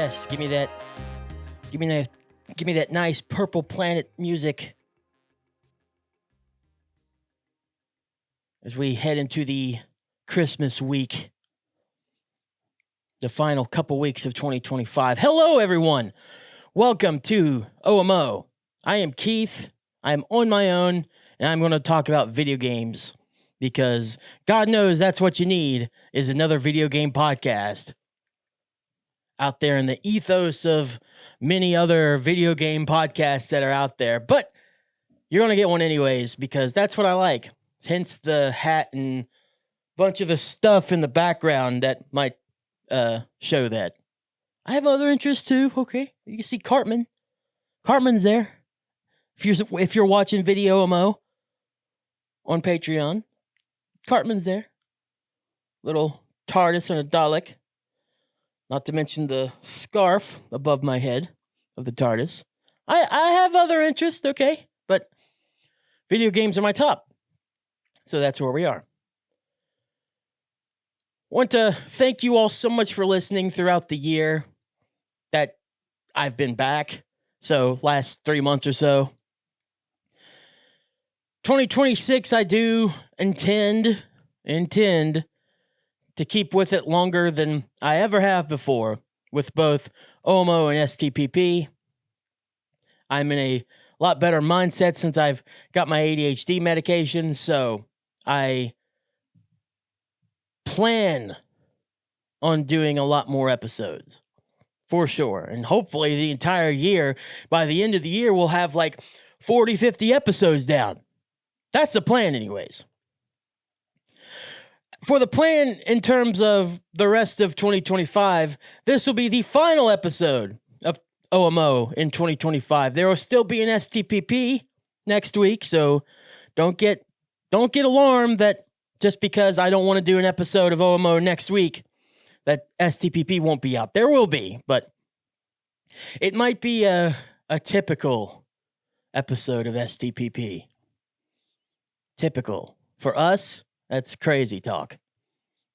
Yes, give me that nice Purple Planet music. As we head into the Christmas week, the final couple weeks of 2025. Hello, everyone. Welcome to OMO. I am Keith. I am on my own, and I'm going to talk about video games because God knows that's what you need is another video game podcast out there in the ethos of many other video game podcasts that are out there. But you're going to get one anyways because that's what I like. Hence the hat and bunch of the stuff in the background that might show that. I have other interests too. Okay, you can see Cartman. Cartman's there. If you're watching Video MO on Patreon, Cartman's there. Little TARDIS and a Dalek. Not to mention the scarf above my head of the TARDIS. I have other interests, okay, but video games are my top. So that's where we are. Want to thank you all so much for listening throughout the year that I've been back. So last 3 months or so. 2026, I do intend to keep with it longer than I ever have before with both OMO and STPP. I'm in a lot better mindset since I've got my ADHD medication, so I plan on doing a lot more episodes for sure. And hopefully the entire year, by the end of the year, we'll have like 40, 50 episodes down. That's the plan anyways. For the plan in terms of the rest of 2025, this will be the final episode of OMO in 2025. There will still be an STPP next week, so don't get alarmed that just because I don't want to do an episode of OMO next week, that STPP won't be out. There will be, but it might be a typical episode of STPP. Typical. For us, that's crazy talk.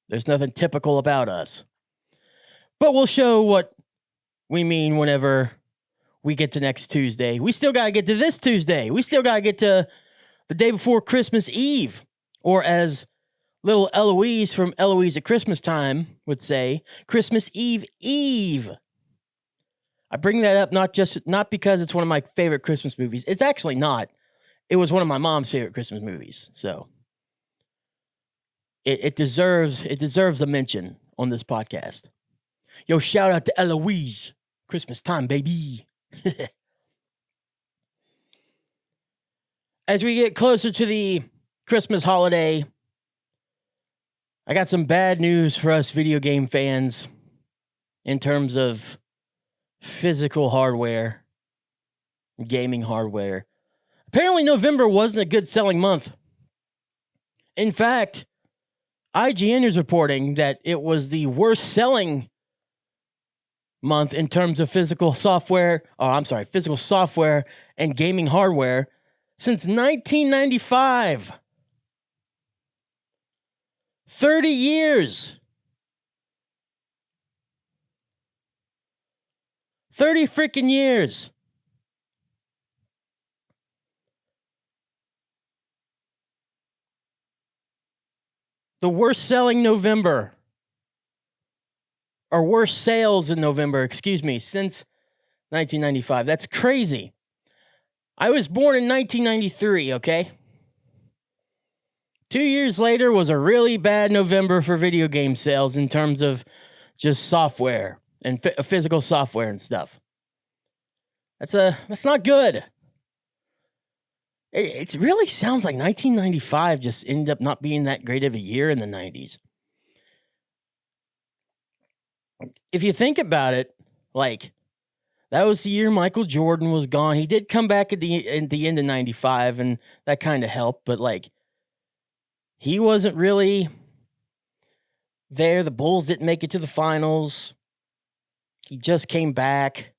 There's nothing typical about us. But we'll show what we mean whenever we get to next Tuesday. We still got to get to this Tuesday. We still got to get to the day before Christmas Eve. Or as little Eloise from Eloise at Christmas Time would say, Christmas Eve Eve. I bring that up not because it's one of my favorite Christmas movies. It's actually not. It was one of my mom's favorite Christmas movies. So it deserves a mention on this podcast. Yo, shout out to Eloise. Christmas time, baby. As we get closer to the Christmas holiday, I got some bad news for us video game fans in terms of physical hardware, gaming hardware. Apparently, November wasn't a good selling month. In fact, IGN is reporting that it was the worst selling month in terms of physical software and gaming hardware since 1995. 30 years. 30 freaking years. The worst selling November, or worst sales in November, since 1995. That's crazy. I was born in 1993, okay? 2 years later was a really bad November for video game sales in terms of just software and physical software and stuff. That's not good. It really sounds like 1995 just ended up not being that great of a year in the 90s. If you think about it, like, that was the year Michael Jordan was gone. He did come back at the end of 95, and that kind of helped, but, like, he wasn't really there. The Bulls didn't make it to the finals. He just came back.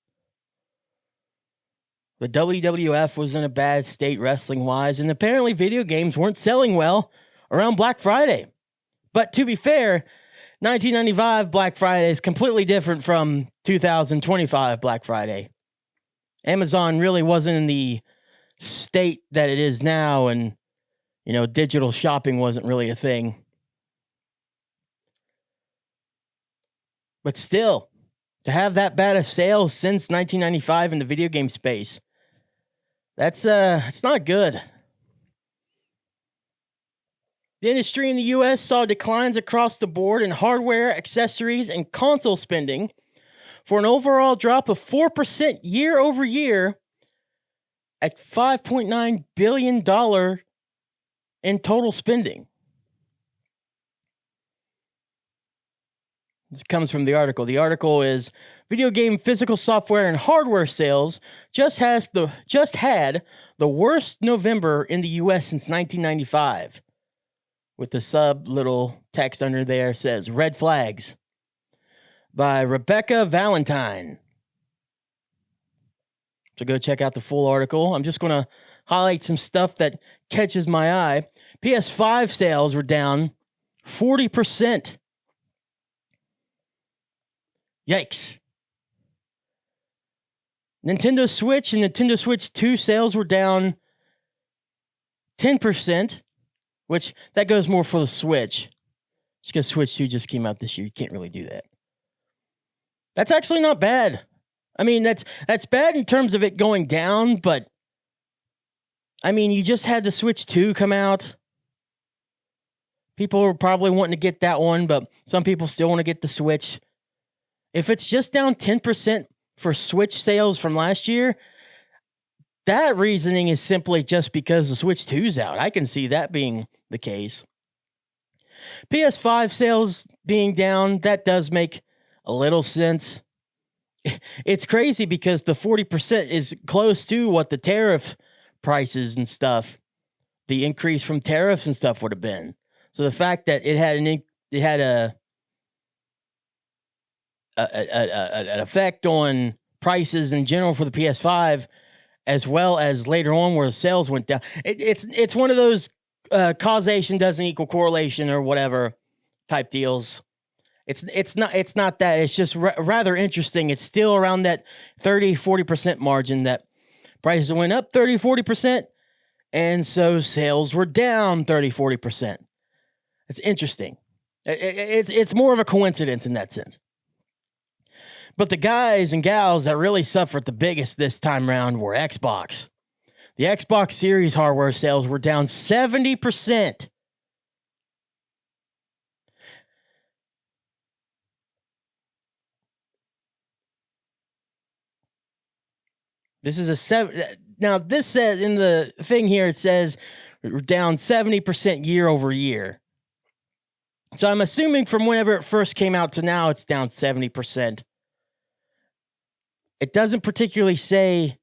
The WWF was in a bad state wrestling-wise, and apparently video games weren't selling well around Black Friday. But to be fair, 1995 Black Friday is completely different from 2025 Black Friday. Amazon really wasn't in the state that it is now, and digital shopping wasn't really a thing. But still, to have that bad of sales since 1995 in the video game space, it's not good. The industry in the US saw declines across the board in hardware, accessories, and console spending for an overall drop of 4% year over year at $5.9 billion in total spending. This comes from the article. The article is video game physical software and hardware sales just had the worst November in the US since 1995. With the sub little text under there says Red Flags by Rebecca Valentine. So go check out the full article. I'm just going to highlight some stuff that catches my eye. PS5 sales were down 40%. Yikes. Nintendo Switch and Nintendo Switch 2 sales were down 10%, which that goes more for the Switch. Just because Switch 2 just came out this year, you can't really do that. That's actually not bad. I mean, that's bad in terms of it going down, but I mean, you just had the Switch 2 come out. People are probably wanting to get that one, but some people still want to get the Switch. If it's just down 10% for Switch sales from last year, that reasoning is simply just because the Switch 2's out. I can see that being the case. PS5 sales being down, that does make a little sense. It's crazy because the 40% is close to what the tariff prices and stuff, the increase from tariffs and stuff would have been. So the fact that it had an effect on prices in general for the PS5, as well as later on where the sales went down. It's one of those causation doesn't equal correlation or whatever type deals. It's not that. It's just rather interesting. It's still around that 30-40% margin that prices went up 30-40%, and so sales were down 30-40%. It's interesting. It's more of a coincidence in that sense. But the guys and gals that really suffered the biggest this time around were Xbox. The Xbox Series hardware sales were down 70%. This is a 7. Now, this says in the thing here, it says we're down 70% year over year. So I'm assuming from whenever it first came out to now, it's down 70%. It doesn't particularly say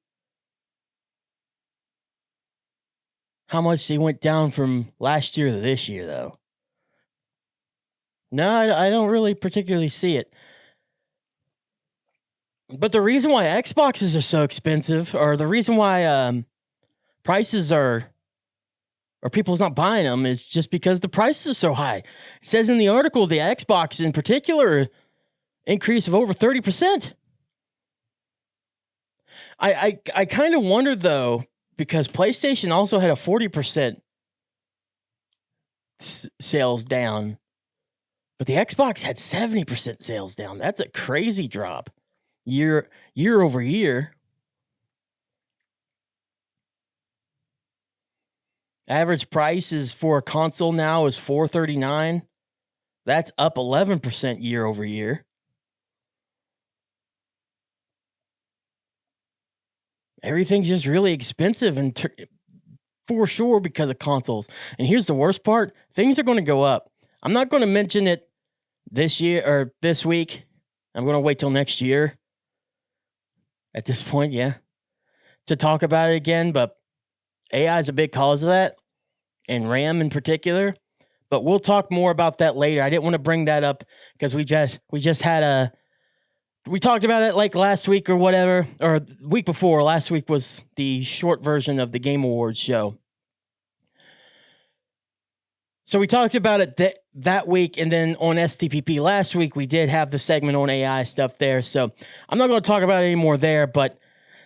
how much they went down from last year to this year, though. No, I don't really particularly see it. But the reason why Xboxes are so expensive, or the reason why prices are, or people's not buying them, is just because the prices are so high. It says in the article, the Xbox in particular, increase of over 30%. I kind of wonder, though, because PlayStation also had a 40% sales down, but the Xbox had 70% sales down. That's a crazy drop. Year over year. Average price is for a console now is $439. That's up 11% year over year. Everything's just really expensive and for sure because of consoles. And here's the worst part. Things are going to go up. I'm not going to mention it this year or this week. I'm going to wait till next year. At this point, yeah, to talk about it again, but AI is a big cause of that, and RAM in particular. But we'll talk more about that later. I didn't want to bring that up because we just had we talked about it like last week or whatever, or week before. Last week was the short version of the Game Awards show. So we talked about it that week, and then on STPP last week, we did have the segment on AI stuff there. So I'm not going to talk about it anymore there, but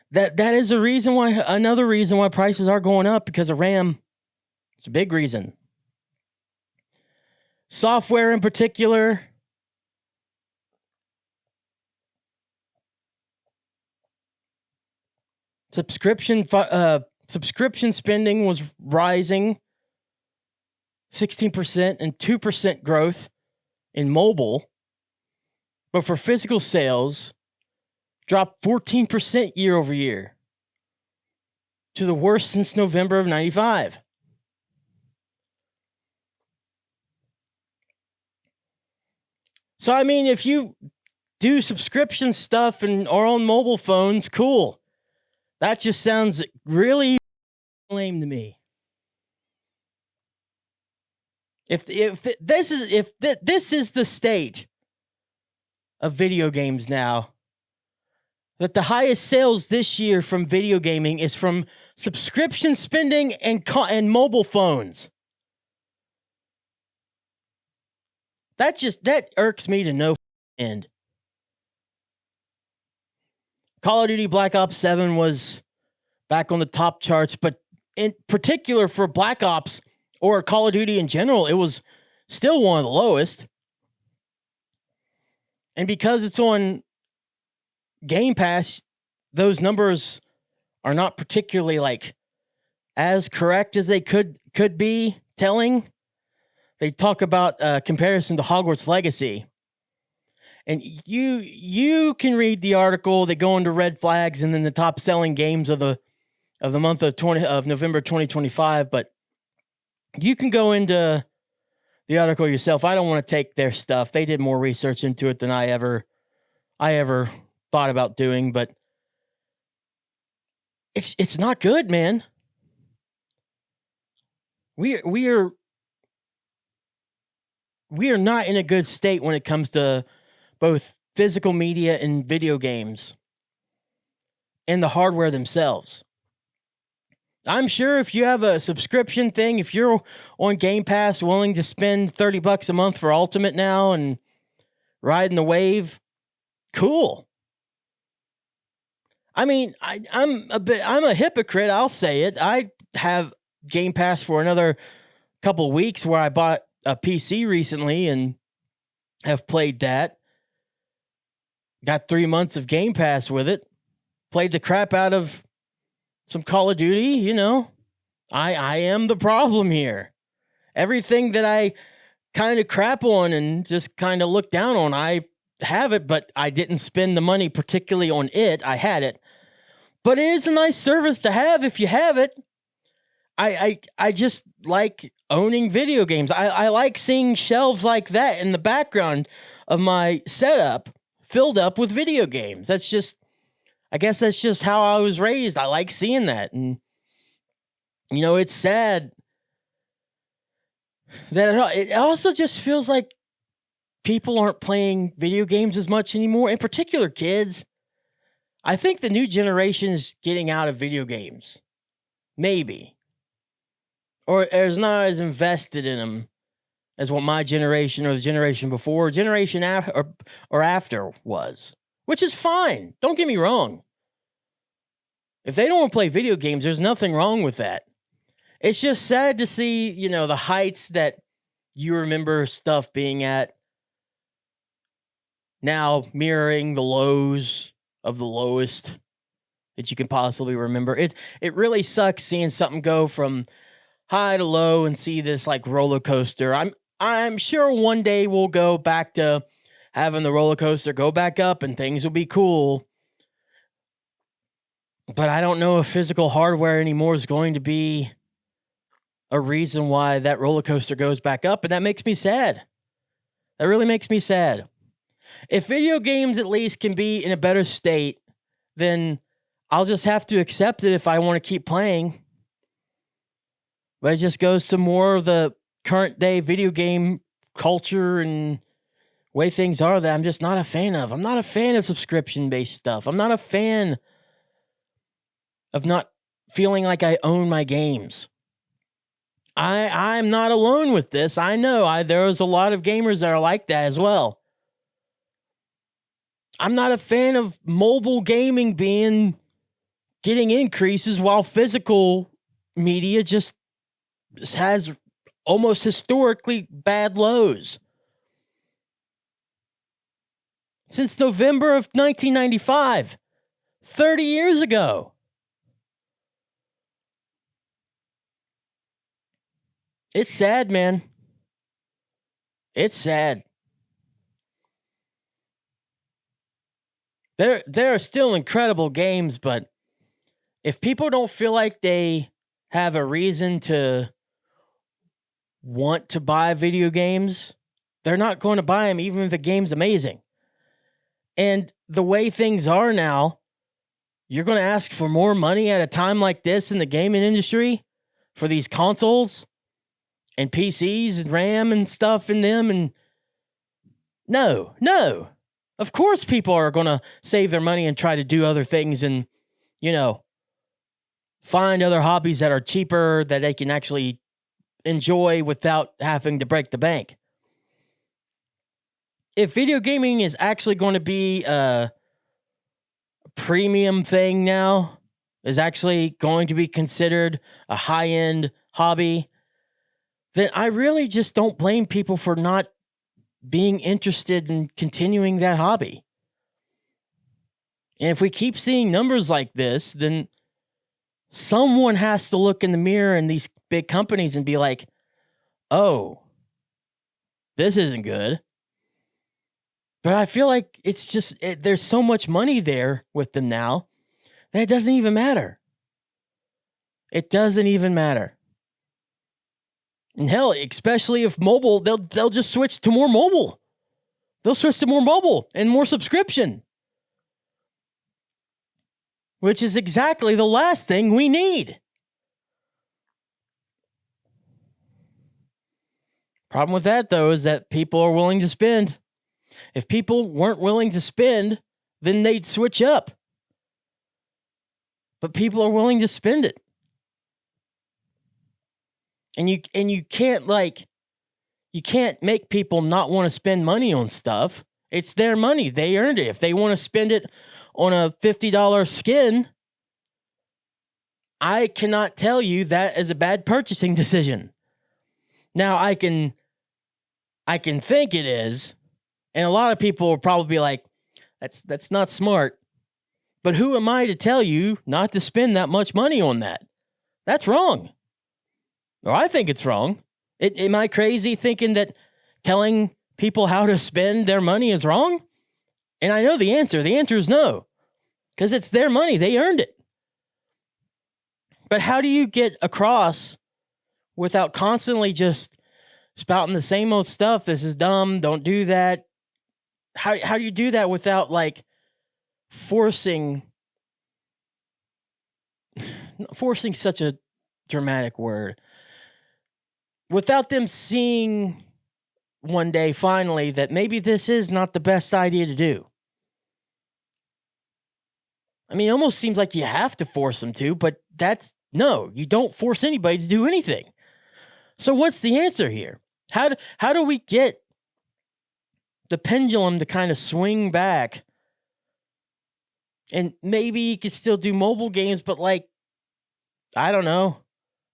that is another reason why prices are going up, because of RAM. It's a big reason. Software in particular. Subscription spending was rising 16% and 2% growth in mobile. But for physical sales, dropped 14% year over year to the worst since November of 95. So, I mean, if you do subscription stuff and are on mobile phones, cool. That just sounds really lame to me. If this is the state of video games now, that the highest sales this year from video gaming is from subscription spending and mobile phones. That irks me to no end. Call of Duty Black Ops 7 was back on the top charts, but in particular for Black Ops or Call of Duty in general, it was still one of the lowest. And because it's on Game Pass, those numbers are not particularly like as correct as they could be telling. They talk about comparison to Hogwarts Legacy. And you can read the article. They go into red flags and then the top selling games of the month of November 2025. But you can go into the article yourself. I don't want to take their stuff. They did more research into it than I ever thought about doing. But it's not good, man. We are not in a good state when it comes to both physical media and video games and the hardware themselves. I'm sure if you have a subscription thing, if you're on Game Pass willing to spend $30 a month for Ultimate now and riding the wave, cool. I mean, I'm a hypocrite, I'll say it. I have Game Pass for another couple weeks where I bought a PC recently and have played that. Got 3 months of Game Pass with it. Played the crap out of some Call of Duty, you know. I am the problem here. Everything that I kind of crap on and just kind of look down on, I have it, but I didn't spend the money particularly on it. I had it. But it is a nice service to have if you have it. I just like owning video games. I like seeing shelves like that in the background of my setup filled up with video games. I guess that's just how I was raised. I like seeing that. And, you know, it's sad that it also just feels like people aren't playing video games as much anymore, in particular kids. I think the new generation is getting out of video games. Maybe. Or is not as invested in them as what my generation or the generation before, generation or after was. Which is fine. Don't get me wrong. If they don't want to play video games, there's nothing wrong with that. It's just sad to see, you know, the heights that you remember stuff being at now mirroring the lows of the lowest that you can possibly remember. It really sucks seeing something go from high to low and see this like roller coaster. I'm sure one day we'll go back to having the roller coaster go back up and things will be cool. But I don't know if physical hardware anymore is going to be a reason why that roller coaster goes back up. And that makes me sad. That really makes me sad. If video games at least can be in a better state, then I'll just have to accept it if I want to keep playing. But it just goes to more of the current day video game culture and way things are that I'm just not a fan of. I'm not a fan of subscription-based stuff. I'm not a fan of not feeling like I own my games. I'm not alone with this. I know there's a lot of gamers that are like that as well. I'm not a fan of mobile gaming getting increases while physical media just has almost historically bad lows. Since November of 1995, 30 years ago. It's sad, man. It's sad. There are still incredible games, but if people don't feel like they have a reason to want to buy video games, they're not going to buy them even if the game's amazing. And the way things are now, you're going to ask for more money at a time like this in the gaming industry for these consoles and PCs and RAM and stuff in them. And no. Of course, people are going to save their money and try to do other things and, find other hobbies that are cheaper that they can actually enjoy without having to break the bank. If video gaming is actually going to be a premium thing now, is actually going to be considered a high-end hobby, then I really just don't blame people for not being interested in continuing that hobby. And if we keep seeing numbers like this, then someone has to look in the mirror in these big companies and be like, oh, this isn't good. But I feel like it's just, there's so much money there with them now that it doesn't even matter. It doesn't even matter. And hell, especially if mobile, they'll just switch to more mobile. They'll switch to more mobile and more subscription. Which is exactly the last thing we need. Problem with that, though, is that people are willing to spend. If people weren't willing to spend, then they'd switch up. But people are willing to spend it. And you can't make people not want to spend money on stuff. It's their money. They earned it. If they want to spend it on a $50 skin, I cannot tell you that is a bad purchasing decision. Now I can think it is, and a lot of people will probably be like, that's not smart. But who am I to tell you not to spend that much money on that? That's wrong. Or I think it's wrong. Am I crazy thinking that telling people how to spend their money is wrong? And I know the answer. The answer is no. Because it's their money. They earned it. But how do you get across without constantly just spouting the same old stuff? This is dumb. Don't do that. How do you do that without forcing such a dramatic word? Without them seeing one day finally that maybe this is not the best idea to do. I mean, it almost seems like you have to force them to, but no, you don't force anybody to do anything. So what's the answer here? How do we get the pendulum to kind of swing back? And maybe you could still do mobile games, but I don't know,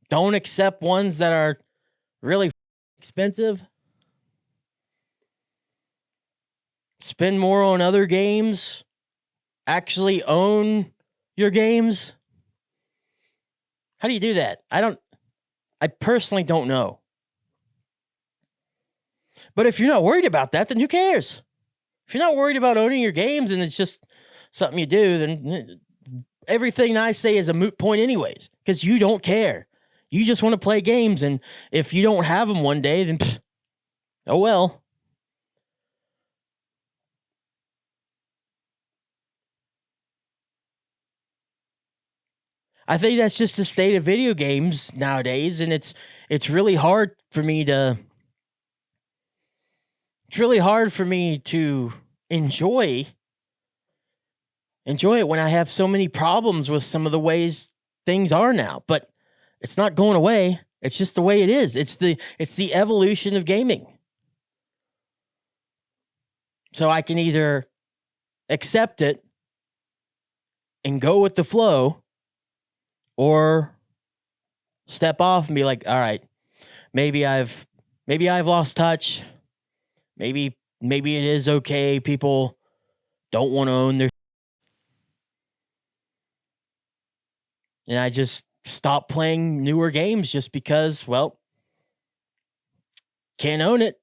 don't accept ones that are really expensive. Spend more on other games. Actually own your games. How do you do that? I personally don't know. But if you're not worried about that, then who cares? If you're not worried about owning your games and it's just something you do, then everything I say is a moot point anyways, because you don't care. You just want to play games, and if you don't have them one day, then oh well. I think that's just the state of video games nowadays, and it's really hard for me to enjoy it when I have so many problems with some of the ways things are now. But it's not going away. It's just the way it is. It's the evolution of gaming. So I can either accept it and go with the flow, or step off and be like, all right, maybe I've lost touch. Maybe it is okay. People don't want to own their, and I just stop playing newer games just because, well, can't own it.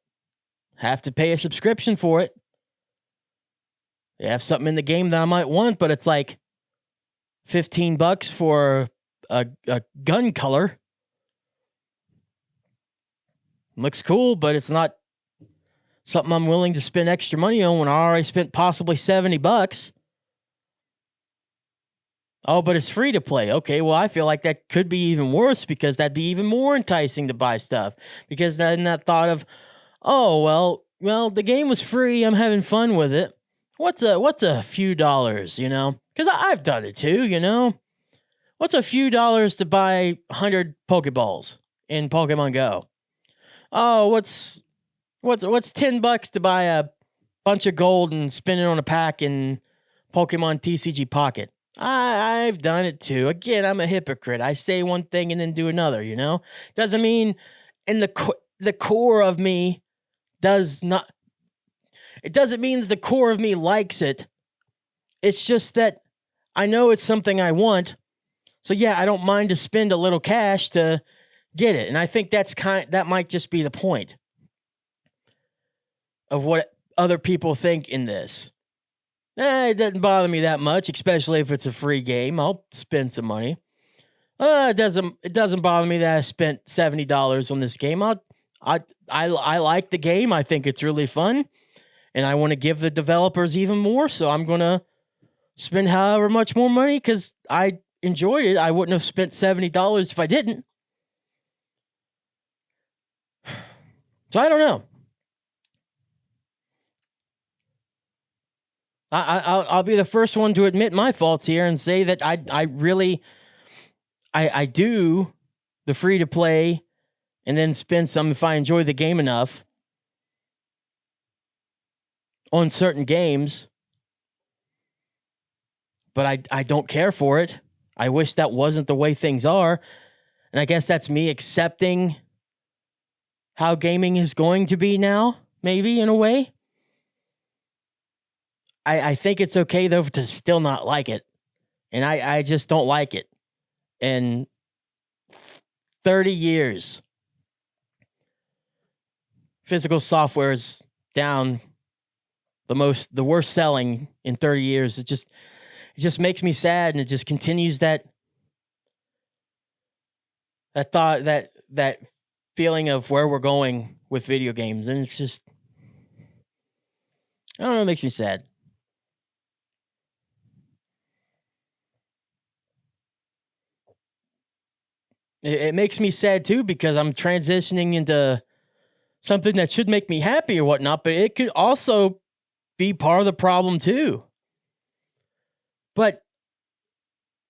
Have to pay a subscription for it. They have something in the game that I might want, but it's like $15 for a gun color. Looks cool, but it's not something I'm willing to spend extra money on when I already spent possibly $70. Oh, but it's free to play. Okay, well, I feel like that could be even worse, because that'd be even more enticing to buy stuff. Because then that thought of, oh, well, the game was free. I'm having fun with it. What's a few dollars, Because I've done it too, What's a few dollars to buy 100 Pokeballs in Pokemon Go? Oh, what's $10 to buy a bunch of gold and spin it on a pack in Pokemon TCG Pocket? I've done it too. Again, I'm a hypocrite. I say one thing and then do another, Doesn't mean in the core of me does not. It doesn't mean that the core of me likes it. It's just that I know it's something I want. So yeah, I don't mind to spend a little cash to get it. And I think that might just be the point of what other people think in this. It doesn't bother me that much, especially if it's a free game. I'll spend some money. It doesn't bother me that I spent $70 on this game. I like the game. I think it's really fun, and I want to give the developers even more. So I'm gonna spend however much more money because I enjoyed it. I wouldn't have spent $70 if I didn't. So I don't know. I'll be the first one to admit my faults here and say that I really do the free to play and then spend some if I enjoy the game enough on certain games. But I don't care for it. I wish that wasn't the way things are. And I guess that's me accepting how gaming is going to be now, maybe in a way. I think it's okay, though, to still not like it. And I just don't like it. And 30 years, physical software is down the worst selling in 30 years. It just makes me sad, and it just continues that thought, that feeling of where we're going with video games. And it's just, I don't know, it makes me sad. It makes me sad too, because I'm transitioning into something that should make me happy or whatnot, but it could also be part of the problem too. But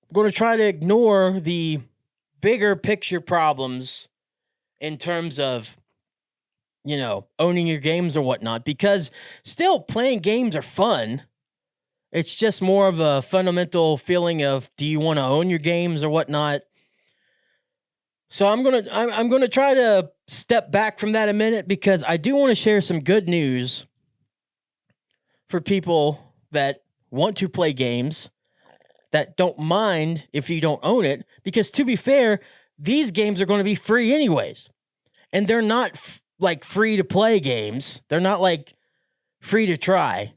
I'm going to try to ignore the bigger picture problems in terms of, owning your games or whatnot, because still playing games are fun. It's just more of a fundamental feeling of, do you want to own your games or whatnot? So I'm gonna try to step back from that a minute, because I do want to share some good news for people that want to play games, that don't mind if you don't own it, because to be fair, these games are going to be free anyways. And they're not like free to play games. They're not like free to try.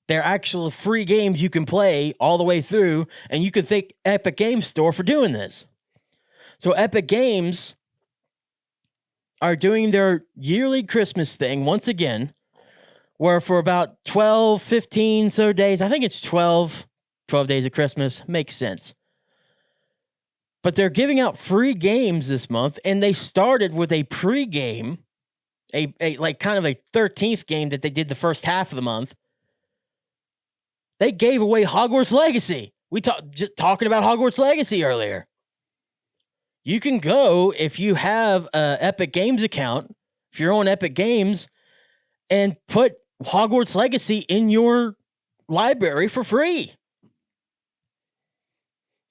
They're actual free games you can play all the way through, and you could thank Epic Games Store for doing this. So Epic Games are doing their yearly Christmas thing once again, where for about 12, 15 so days, I think it's 12 days of Christmas, makes sense. But they're giving out free games this month, and they started with a pre-game, a like kind of a 13th game that they did the first half of the month. They gave away Hogwarts Legacy. We just talking about Hogwarts Legacy earlier. you can go, if you have a Epic Games account, if you're on Epic Games, and put Hogwarts Legacy in your library for free.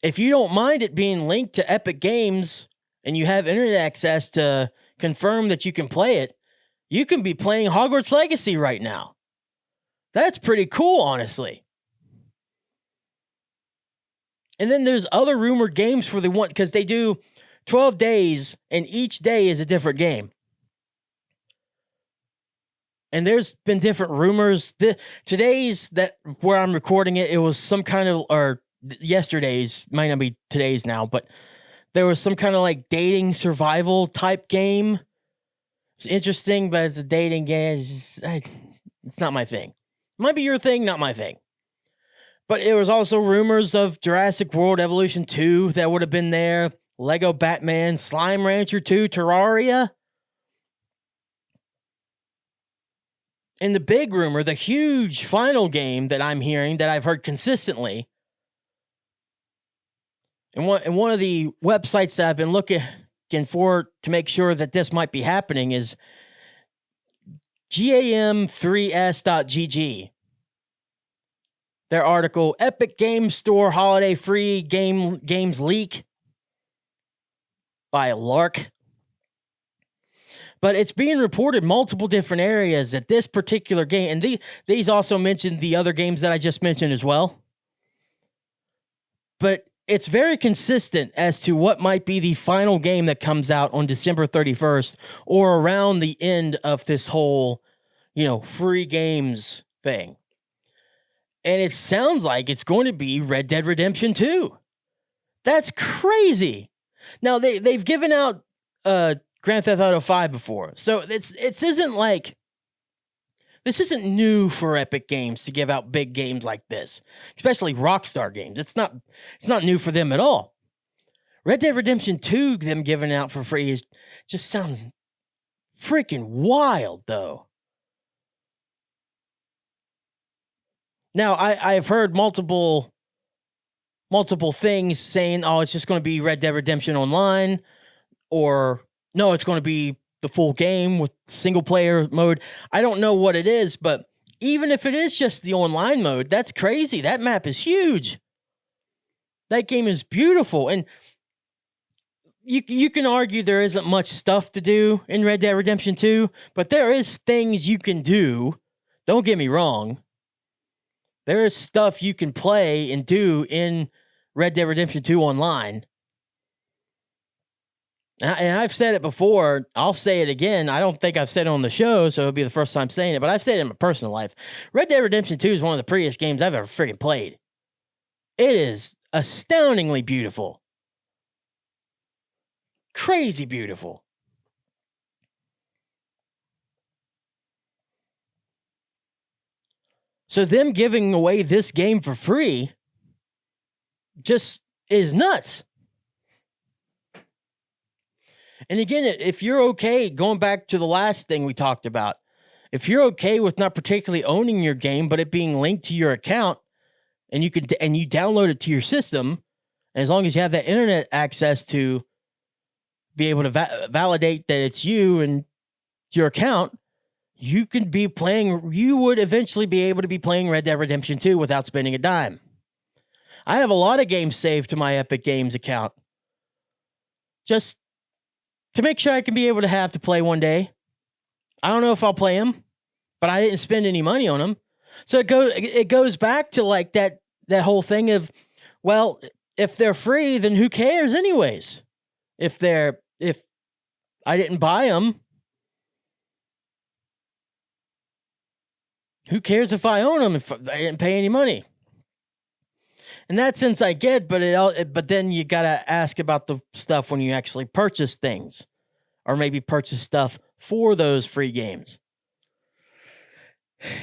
If you don't mind it being linked to Epic Games and you have internet access to confirm that you can play it, you can be playing Hogwarts Legacy right now. That's pretty cool, honestly. And then there's other rumored games for the one, because they do 12 days and each day is a different game. And there's been different rumors. Today's, that where I'm recording it, it was some kind of, or yesterday's, might not be today's now, but there was some kind of like dating survival type game. It's interesting, but it's a dating game. It's not my thing. Might be your thing, not my thing. But there was also rumors of Jurassic World Evolution 2 that would have been there. Lego Batman, Slime Rancher 2, Terraria. And the big rumor, the huge final game that I'm hearing, that I've heard consistently, and one of the websites that I've been looking for to make sure that this might be happening is GAM3S.GG. Their article, Epic Games Store Holiday Free Games Leak by Lark. But it's being reported multiple different areas that this particular game, and these also mentioned the other games that I just mentioned as well. But it's very consistent as to what might be the final game that comes out on December 31st or around the end of this whole, free games thing. And it sounds like it's going to be Red Dead Redemption 2. That's crazy. Now, they've given out Grand Theft Auto 5 before. So this isn't new for Epic Games to give out big games like this, especially Rockstar games. It's not new for them at all. Red Dead Redemption 2, them giving out for free, just sounds freaking wild, though. Now, I've heard multiple things saying, oh, it's just going to be Red Dead Redemption Online, or no, it's going to be the full game with single player mode. I don't know what it is, but even if it is just the online mode, that's crazy. That map is huge. That game is beautiful. And you can argue there isn't much stuff to do in Red Dead Redemption 2, but there is things you can do. Don't get me wrong. There is stuff you can play and do in Red Dead Redemption 2 online. And I've said it before. I'll say it again. I don't think I've said it on the show, so it'll be the first time saying it, but I've said it in my personal life. Red Dead Redemption 2 is one of the prettiest games I've ever freaking played. It is astoundingly beautiful. Crazy beautiful. So them giving away this game for free just is nuts. And again, if you're okay, going back to the last thing we talked about, if you're okay with not particularly owning your game, but it being linked to your account, and you download it to your system, and as long as you have that internet access to be able to validate that it's you and your account, you would eventually be able to be playing Red Dead Redemption 2 without spending a dime. I have a lot of games saved to my Epic Games account, just to make sure I can be able to have to play one day. I don't know if I'll play them, but I didn't spend any money on them. So it goes back to like that whole thing of, well, if they're free, then who cares anyways? If I didn't buy them, who cares if I own them if I didn't pay any money? In that sense, I get, but then you got to ask about the stuff when you actually purchase things, or maybe purchase stuff for those free games.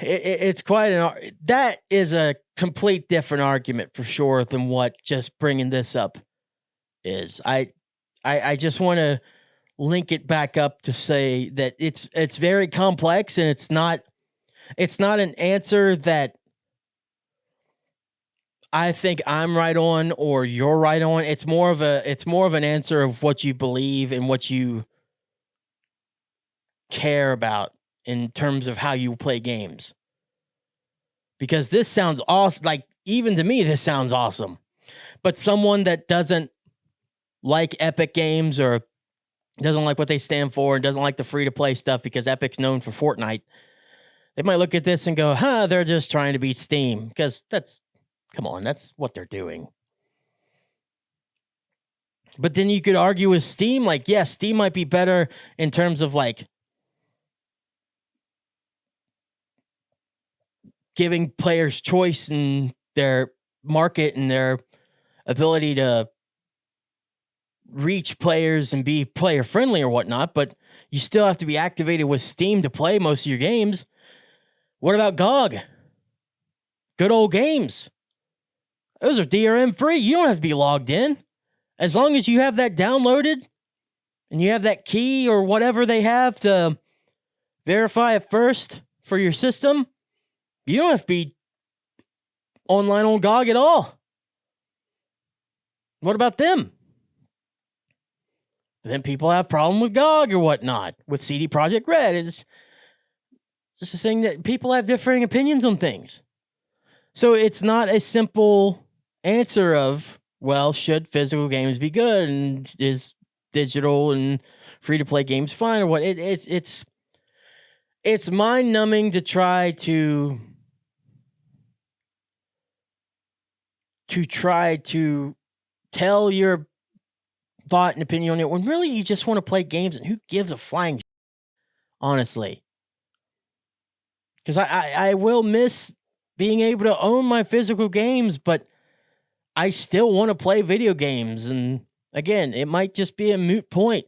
It's quite that is a complete different argument for sure than what just bringing this up is. I just want to link it back up to say that it's very complex, and it's not an answer that I think I'm right on or you're right on. It's more of an answer of what you believe and what you care about in terms of how you play games. Because this sounds awesome. Like, even to me, this sounds awesome. But someone that doesn't like Epic Games or doesn't like what they stand for and doesn't like the free to play stuff because Epic's known for Fortnite, they might look at this and go, they're just trying to beat Steam. Because come on, that's what they're doing. But then you could argue with Steam, like, yes, Steam might be better in terms of like giving players choice in their market and their ability to reach players and be player friendly or whatnot, but you still have to be activated with Steam to play most of your games. What about GOG? Good old games. Those are DRM free. You don't have to be logged in. As long as you have that downloaded and you have that key or whatever they have to verify it first for your system, you don't have to be online on GOG at all. What about them? Then people have problem with GOG or whatnot, with CD Projekt Red. It's just a thing that people have differing opinions on things. So it's not a simple answer of, well, should physical games be good and is digital and free to play games fine or what? It's mind numbing to try to tell your thought and opinion on it when really you just want to play games and who gives a flying honestly. Because I will miss being able to own my physical games, but I still want to play video games. And again, it might just be a moot point.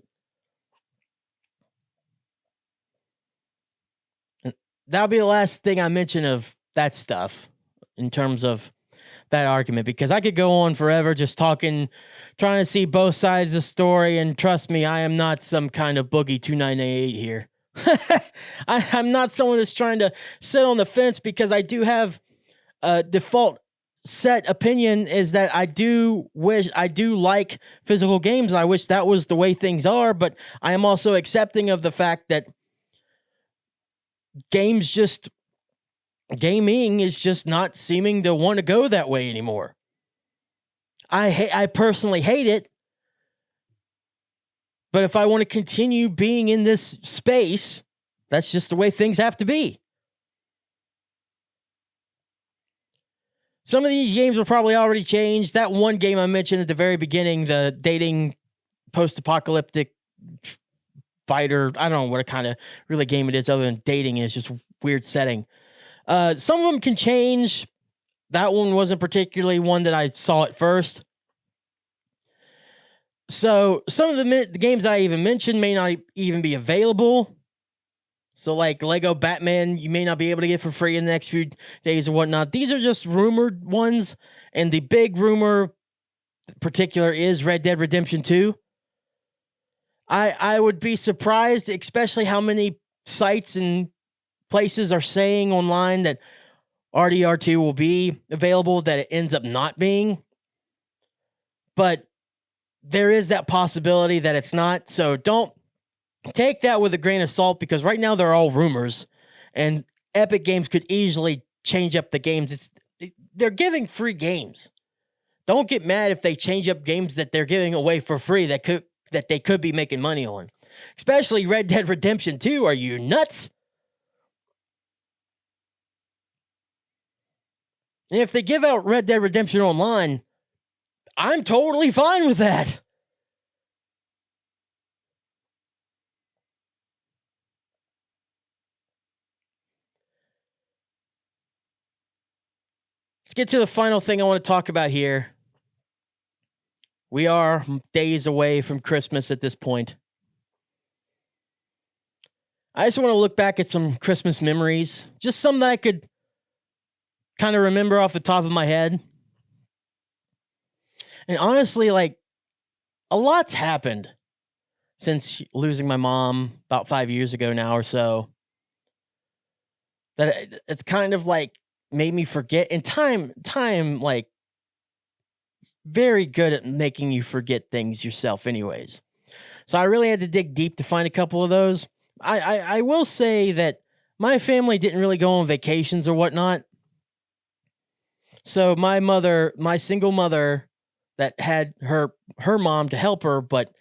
That'll be the last thing I mention of that stuff in terms of that argument, because I could go on forever just talking, trying to see both sides of the story. And trust me, I am not some kind of Boogie 2988 here. I'm not someone that's trying to sit on the fence, because I do have a default set opinion is that I do like physical games. I wish that was the way things are, but I am also accepting of the fact that gaming is just not seeming to want to go that way anymore. I personally hate it, but if I want to continue being in this space, that's just the way things have to be. Some of these games will probably already change. That one game I mentioned at the very beginning, the dating post-apocalyptic fighter, I don't know what kind of really game it is other than dating. It's just a weird setting. Some of them can change. That one wasn't particularly one that I saw at first. So some of the games that I even mentioned may not even be available. So like Lego Batman, you may not be able to get for free in the next few days or whatnot. These are just rumored ones. And the big rumor in particular is Red Dead Redemption 2. I would be surprised, especially how many sites and places are saying online that RDR2 will be available, that it ends up not being. But there is that possibility that it's not. So don't take that with a grain of salt, because right now they're all rumors, and Epic Games could easily change up the games. They're giving free games. Don't get mad if they change up games that they're giving away for free that they could be making money on. Especially Red Dead Redemption 2. Are you nuts? And if they give out Red Dead Redemption Online, I'm totally fine with that. Let's get to the final thing I want to talk about here. We are days away from Christmas at this point. I just want to look back at some Christmas memories, just some that I could kind of remember off the top of my head. And honestly, like, a lot's happened since losing my mom about 5 years ago now or so, that it's kind of like made me forget. And time like very good at making you forget things yourself anyways. So I really had to dig deep to find a couple of those. I will say that my family didn't really go on vacations or whatnot. So my single mother that had her mom to help her, but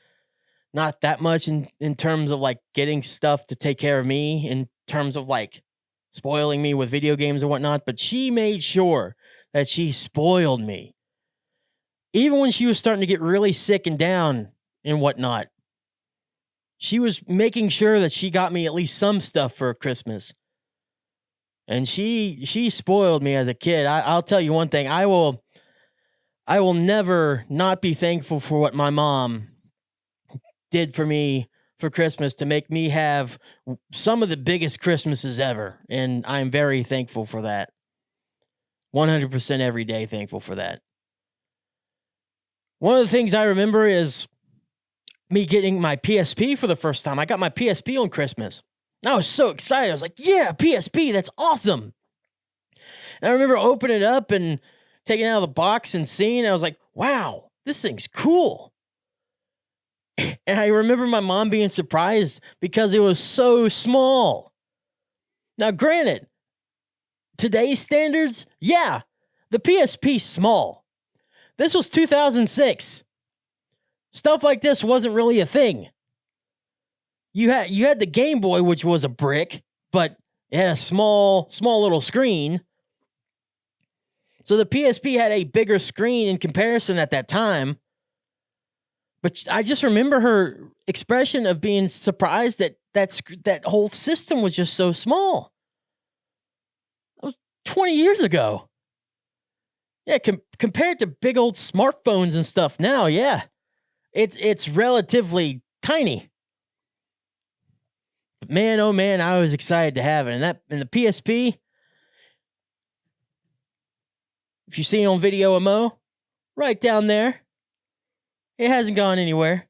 not that much in terms of like getting stuff to take care of me, in terms of like spoiling me with video games and whatnot. But she made sure that she spoiled me. Even when she was starting to get really sick and down and whatnot, she was making sure that she got me at least some stuff for Christmas. And she spoiled me as a kid. I'll tell you one thing. I will never not be thankful for what my mom did for me for Christmas to make me have some of the biggest Christmases ever. And I'm very thankful for that. 100% every day thankful for that. One of the things I remember is me getting my PSP for the first time. I got my PSP on Christmas. I was so excited. I was like, yeah, PSP, that's awesome. And I remember opening it up and taking it out of the box and seeing it. I was like, wow, this thing's cool. And I remember my mom being surprised because it was so small. Now, granted, today's standards, yeah, the PSP's small. This was 2006. Stuff like this wasn't really a thing. You had the Game Boy, which was a brick, but it had a small little screen. So the PSP had a bigger screen in comparison at that time. But I just remember her expression of being surprised that that whole system was just so small. That was 20 years ago. Yeah, compared to big old smartphones and stuff now, yeah, it's relatively tiny. But man, oh man, I was excited to have it. And the PSP, if you've seen on Video MO, right down there, it hasn't gone anywhere.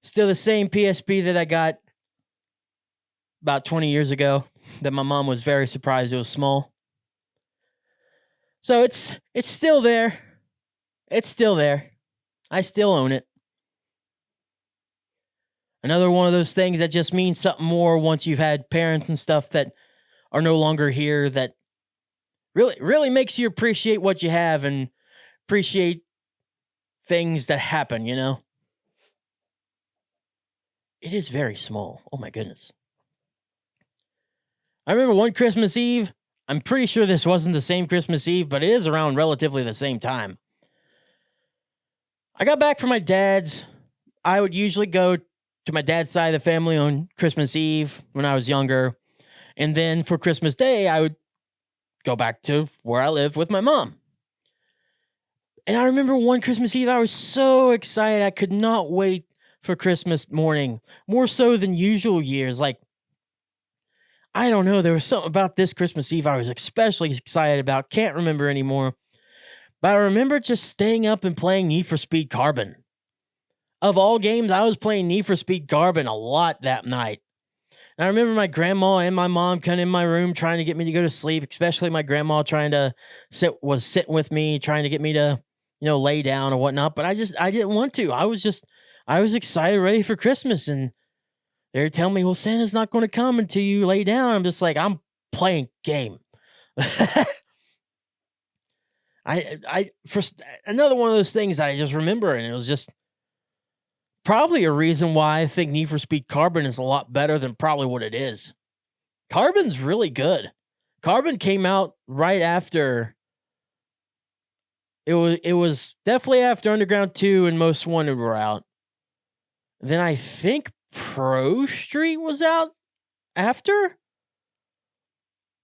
Still the same PSP that I got about 20 years ago that my mom was very surprised it was small. So it's still there. It's still there. I still own it. Another one of those things that just means something more once you've had parents and stuff that are no longer here, that really makes you appreciate what you have and appreciate things that happen, you know? It is very small. Oh my goodness. I remember one Christmas Eve, I'm pretty sure this wasn't the same Christmas Eve, but it is around relatively the same time. I got back from my dad's. I would usually go to my dad's side of the family on Christmas Eve when I was younger. And then for Christmas Day, I would go back to where I live with my mom. And I remember one Christmas Eve, I was so excited. I could not wait for Christmas morning, more so than usual years. Like, I don't know, there was something about this Christmas Eve I was especially excited about. Can't remember anymore. But I remember just staying up and playing Need for Speed Carbon. Of all games, I was playing Need for Speed Carbon a lot that night. And I remember my grandma and my mom coming in my room trying to get me to go to sleep, especially my grandma trying to sit with me, trying to get me to, lay down or whatnot. But I didn't want to. I was excited, ready for Christmas. And they're telling me, well, Santa's not going to come until you lay down. I'm just like, I'm playing game. First, another one of those things I just remember, and it was just probably a reason why I think Need for Speed Carbon is a lot better than probably what it is. Carbon's really good. Carbon came out right after. It was definitely after Underground 2 and Most Wanted were out. Then I think Pro Street was out after.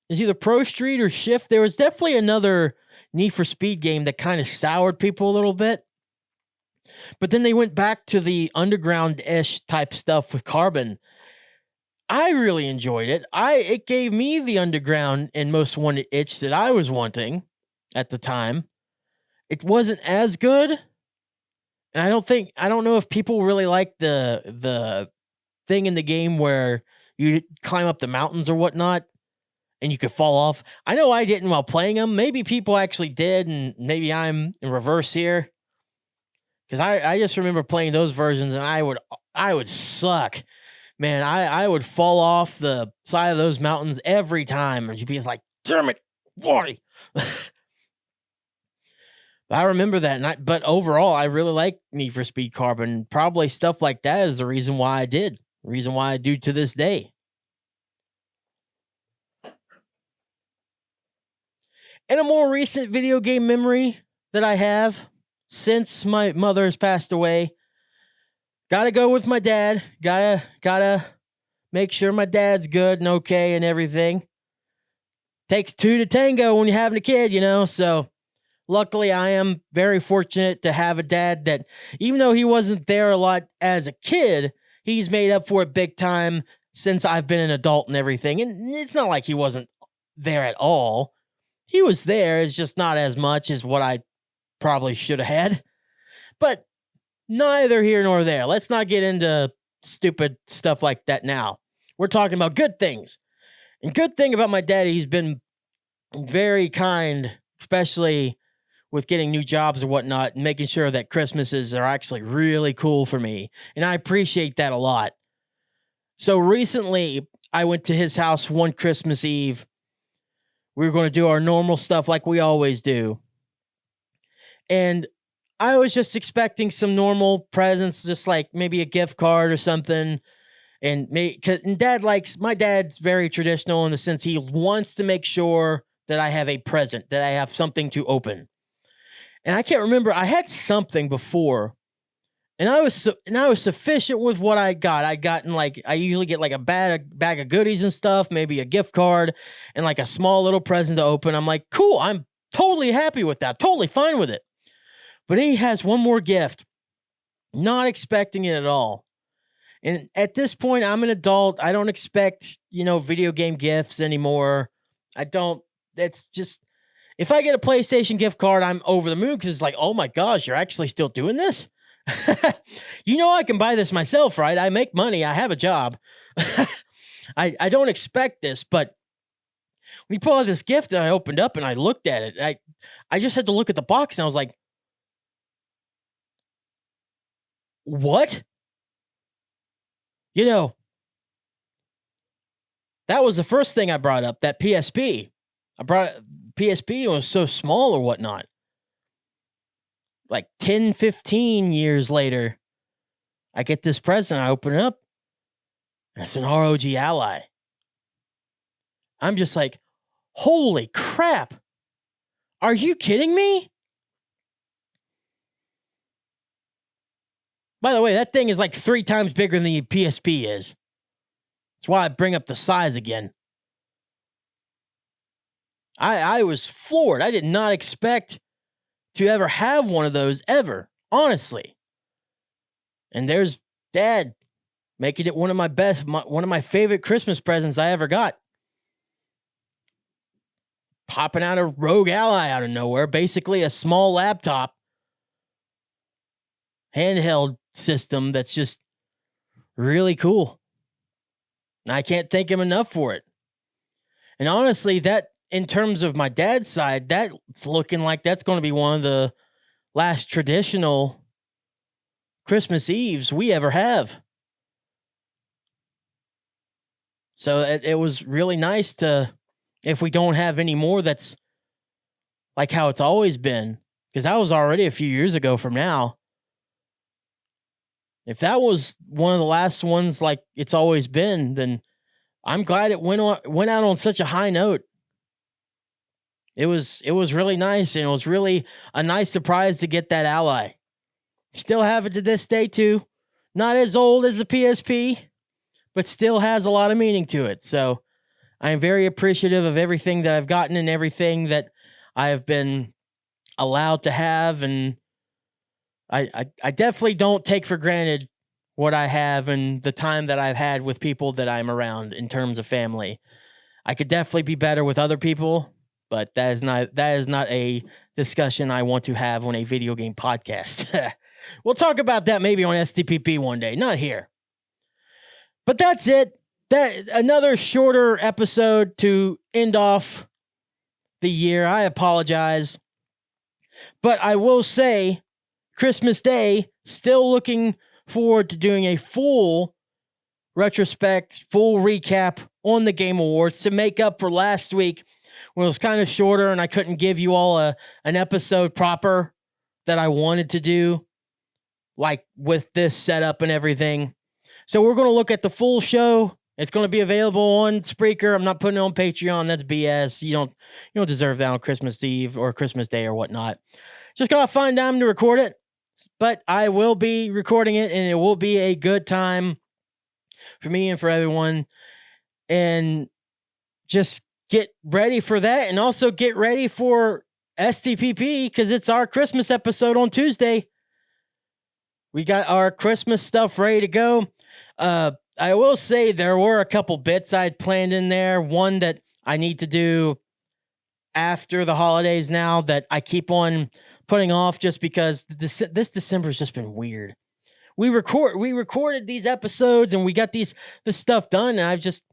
It's either Pro Street or Shift. There was definitely another Need for Speed game that kind of soured people a little bit. But then they went back to the underground-ish type stuff with Carbon. I really enjoyed it. It gave me the underground and Most Wanted itch that I was wanting at the time. It wasn't as good. And I don't know if people really like the thing in the game where you climb up the mountains or whatnot and you could fall off. I know I didn't while playing them. Maybe people actually did, and maybe I'm in reverse here. Because I just remember playing those versions and I would suck. Man, I would fall off the side of those mountains every time. And you'd be like, damn it, why? I remember that. But overall, I really like Need for Speed Carbon. Probably stuff like that is the reason why I did. The reason why I do to this day. And a more recent video game memory that I have since my mother has passed away. Gotta go with my dad. Gotta make sure my dad's good and okay and everything. Takes two to tango when you're having a kid, so luckily I am very fortunate to have a dad that, even though he wasn't there a lot as a kid, he's made up for it big time since I've been an adult and everything. And it's not like he wasn't there at all. He was there, it's just not as much as what I probably should have had. But neither here nor there. Let's not get into stupid stuff like that now. We're talking about good things. And good thing about my daddy, he's been very kind, especially with getting new jobs and whatnot, and making sure that Christmases are actually really cool for me. And I appreciate that a lot. So recently, I went to his house one Christmas Eve. We were going to do our normal stuff like we always do. And I was just expecting some normal presents, just like maybe a gift card or something. And my dad's very traditional in the sense he wants to make sure that I have a present, that I have something to open. And I can't remember, I had something before, and I was sufficient with what I got. I usually get like a bag of goodies and stuff, maybe a gift card, and like a small little present to open. I'm like, cool, I'm totally happy with that, totally fine with it. But he has one more gift, not expecting it at all. And at this point, I'm an adult. I don't expect, video game gifts anymore. I don't. That's just, if I get a PlayStation gift card, I'm over the moon because it's like, oh my gosh, you're actually still doing this? I can buy this myself, right? I make money. I have a job. I don't expect this, but when you pull out this gift and I opened up and I looked at it, I just had to look at the box and I was like, what? That was the first thing I brought up, that PSP. I brought PSP, it was so small or whatnot. Like 10, 15 years later, I get this present, I open it up, and it's an ROG Ally. I'm just like, holy crap. Are you kidding me? By the way, that thing is like 3 times bigger than the PSP is. That's why I bring up the size again. I was floored. I did not expect to ever have one of those ever, honestly. And there's Dad making it one of my favorite Christmas presents I ever got. Popping out a Rogue Ally out of nowhere, basically a small laptop, handheld system that's just really cool. I can't thank him enough for it. And honestly, that, in terms of my dad's side, that's looking like that's going to be one of the last traditional Christmas Eves we ever have. So it was really nice to, if we don't have any more, that's like how it's always been. Because that was already a few years ago from now. If that was one of the last ones like it's always been, then I'm glad it went out on such a high note. It was really nice, and it was really a nice surprise to get that Ally. Still have it to this day too. Not as old as the PSP, but still has a lot of meaning to it. So I am very appreciative of everything that I've gotten and everything that I have been allowed to have, and I definitely don't take for granted what I have and the time that I've had with people that I'm around in terms of family. I could definitely be better with other people, but that is not a discussion I want to have on a video game podcast. We'll talk about that maybe on STPP one day, not here. But that's it. That another shorter episode to end off the year. I apologize. But I will say, Christmas Day, still looking forward to doing a full retrospect, full recap on the Game Awards to make up for last week when it was kind of shorter and I couldn't give you all an episode proper that I wanted to do, like with this setup and everything. So we're going to look at the full show. It's going to be available on Spreaker. I'm not putting it on Patreon. That's BS. You don't deserve that on Christmas Eve or Christmas Day or whatnot. Just got to find time to record it, but I will be recording it, and it will be a good time for me and for everyone. And just get ready for that, and also get ready for STPP because it's our Christmas episode on Tuesday. We got our Christmas stuff ready to go. I will say there were a couple bits I'd planned in there. One that I need to do after the holidays now that I keep on putting off just because this December has just been weird. We recorded these episodes and we got this stuff done, and I've just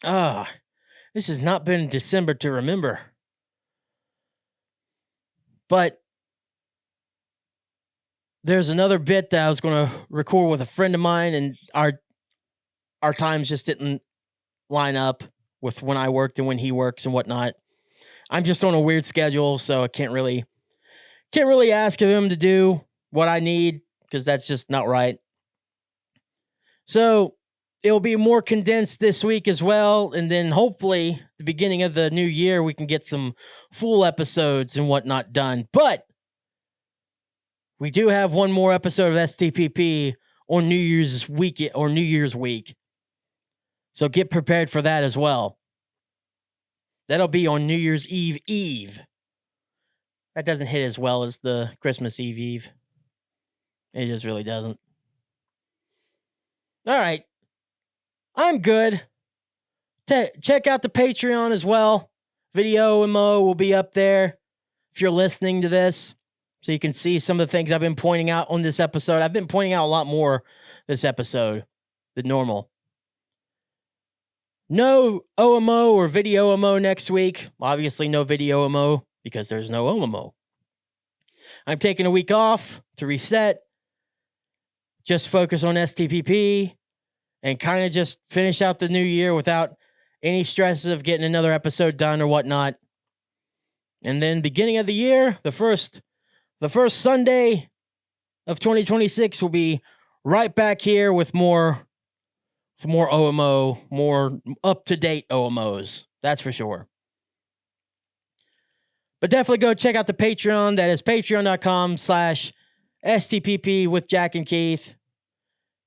this has not been December to remember. But there's another bit that I was going to record with a friend of mine, and our times just didn't line up with when I worked and when he works and whatnot. I'm just on a weird schedule, so I can't really ask of him to do what I need because that's just not right. So it'll be more condensed this week as well, and then hopefully the beginning of the new year we can get some full episodes and whatnot done. But we do have one more episode of STPP on New Year's week or New Year's week. So get prepared for that as well. That'll be on New Year's Eve. That doesn't hit as well as the Christmas Eve. It just really doesn't. All right. I'm good. Check out the Patreon as well. Video MO will be up there if you're listening to this, so you can see some of the things I've been pointing out on this episode. I've been pointing out a lot more this episode than normal. No OMO or video MO next week. Obviously, no video MO because there's no OMO. I'm taking a week off to reset, just focus on STPP, and kind of just finish out the new year without any stress of getting another episode done or whatnot. And then beginning of the year, the first Sunday of 2026 will be right back here with some more OMO, more up-to-date OMOs. That's for sure. But definitely go check out the Patreon. That is patreon.com/STPP with Jack and Keith.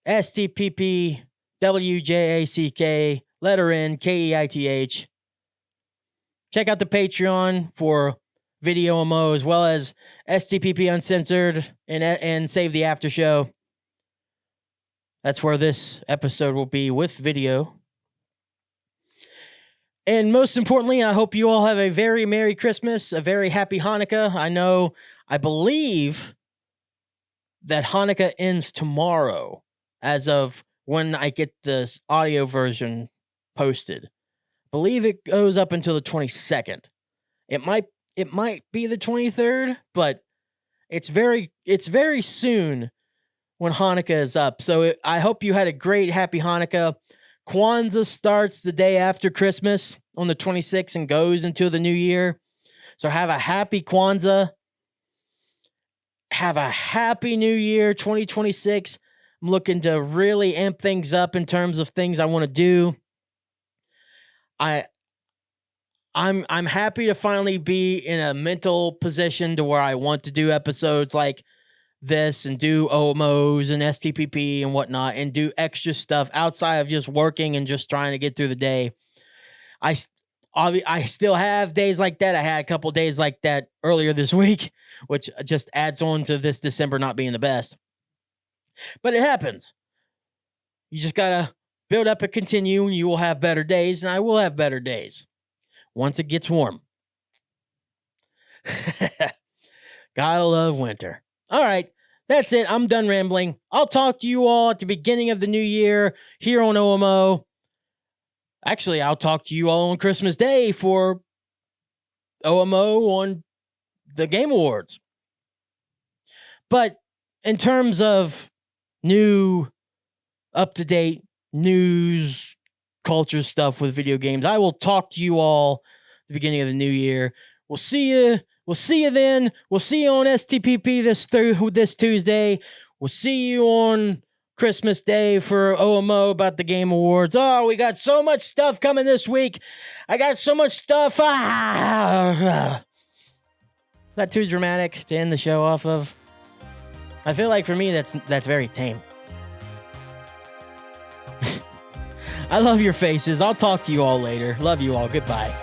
STPP WJACK, letter N, KEITH. Check out the Patreon for video MO as well as STPP Uncensored and Save the After Show. That's where this episode will be with video. And most importantly, I hope you all have a very Merry Christmas, a very Happy Hanukkah. I believe that Hanukkah ends tomorrow as of when I get this audio version posted. I believe it goes up until the 22nd. It might be the 23rd, but it's very soon when Hanukkah is up. So I hope you had a great Happy Hanukkah. Kwanzaa starts the day after Christmas on the 26th and goes into the new year. So have a happy Kwanzaa. Have a happy new year, 2026. I'm looking to really amp things up in terms of things I want to do. I'm happy to finally be in a mental position to where I want to do episodes like this and do OMOs and STPP and whatnot and do extra stuff outside of just working and just trying to get through the day. I still have days like that. I had a couple days like that earlier this week, which just adds on to this December not being the best. But it happens. You just got to build up and continue, and you will have better days, and I will have better days once it gets warm. Gotta love winter. All right, that's it. I'm done rambling. I'll talk to you all at the beginning of the new year here on OMO. Actually, I'll talk to you all on Christmas Day for OMO on the Game Awards. But in terms of new, up-to-date news, culture stuff with video games, I will talk to you all at the beginning of the new year. We'll see you. We'll see you then. We'll see you on STPP this Tuesday. We'll see you on Christmas Day for OMO about the Game Awards. Oh, we got so much stuff coming this week. I got so much stuff. Is that too dramatic to end the show off of? I feel like for me, that's very tame. I love your faces. I'll talk to you all later. Love you all. Goodbye.